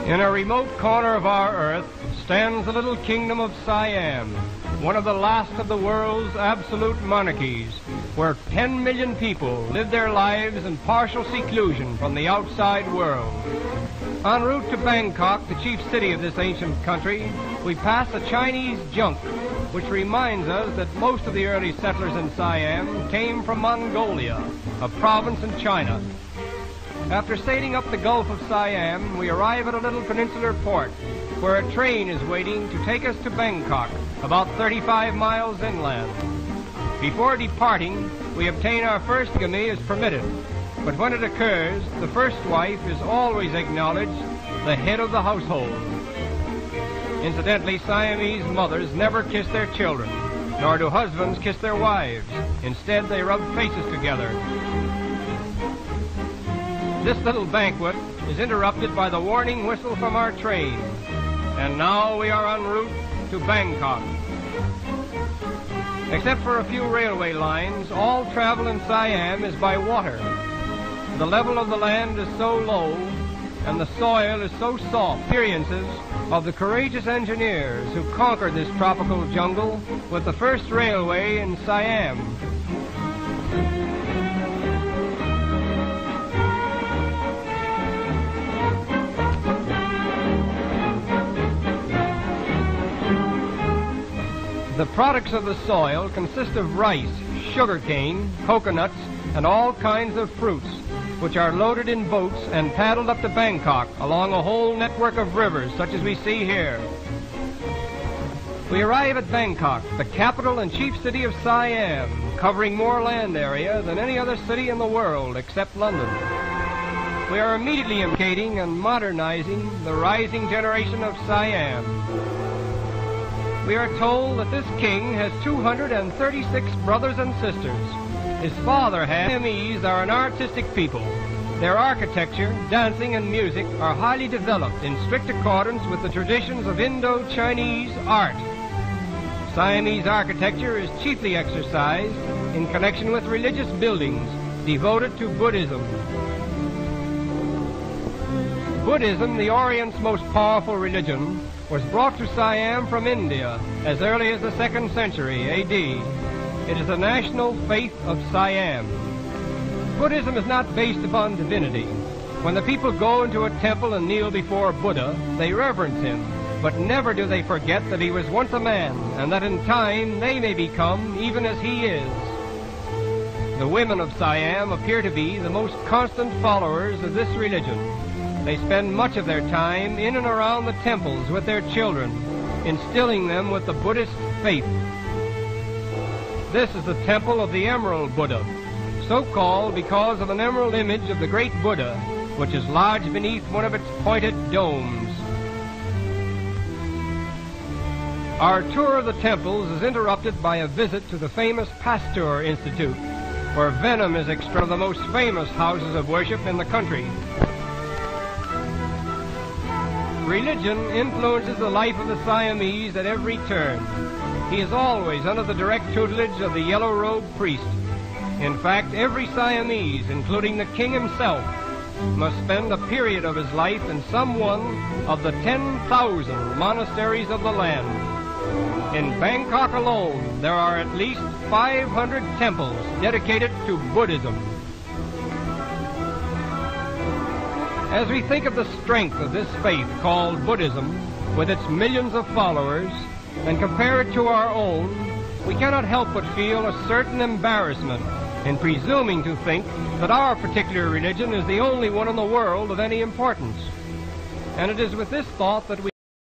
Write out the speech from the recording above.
In a remote corner of our earth stands the little kingdom of Siam, one of the last of the world's absolute monarchies, where 10 million people live their lives in partial seclusion from the outside world. En route to Bangkok, the chief city of this ancient country, we pass a Chinese junk, which reminds us that most of the early settlers in Siam came from Mongolia, a province in China. After sailing up the Gulf of Siam, we arrive at a little peninsular port where a train is waiting to take us to Bangkok, about 35 miles inland. Before departing, we obtain our first bigamy as permitted, but when it occurs, the first wife is always acknowledged the head of the household. Incidentally, Siamese mothers never kiss their children, nor do husbands kiss their wives. Instead, they rub faces together. This little banquet is interrupted by the warning whistle from our train. And now we are en route to Bangkok. Except for a few railway lines, all travel in Siam is by water. The level of the land is so low, and the soil is so soft. Experiences of the courageous engineers who conquered this tropical jungle with the first railway in Siam. The products of the soil consist of rice, sugarcane, coconuts, and all kinds of fruits, which are loaded in boats and paddled up to Bangkok along a whole network of rivers such as we see here. We arrive at Bangkok, the capital and chief city of Siam, covering more land area than any other city in the world except London. We are immediately educating and modernizing the rising generation of Siam. We are told that this king has 236 brothers and sisters. His father had. Siamese are an artistic people. Their architecture, dancing, and music are highly developed in strict accordance with the traditions of Indo-Chinese art. Siamese architecture is chiefly exercised in connection with religious buildings devoted to Buddhism. Buddhism, the Orient's most powerful religion, was brought to Siam from India as early as the 2nd century A.D. It is the national faith of Siam. Buddhism is not based upon divinity. When the people go into a temple and kneel before Buddha, they reverence him, but never do they forget that he was once a man, and that in time they may become even as he is. The women of Siam appear to be the most constant followers of this religion. They spend much of their time in and around the temples with their children, instilling them with the Buddhist faith. This is the temple of the Emerald Buddha, so called because of an emerald image of the great Buddha, which is lodged beneath one of its pointed domes. Our tour of the temples is interrupted by a visit to the famous Pasteur Institute, where venom is extracted from the most famous houses of worship in the country. Religion influences the life of the Siamese at every turn. He is always under the direct tutelage of the yellow-robed priest. In fact, every Siamese, including the king himself, must spend a period of his life in some one of the 10,000 monasteries of the land. In Bangkok alone, there are at least 500 temples dedicated to Buddhism. As we think of the strength of this faith called Buddhism, with its millions of followers, and compare it to our own, we cannot help but feel a certain embarrassment in presuming to think that our particular religion is the only one in the world of any importance. And it is with this thought that we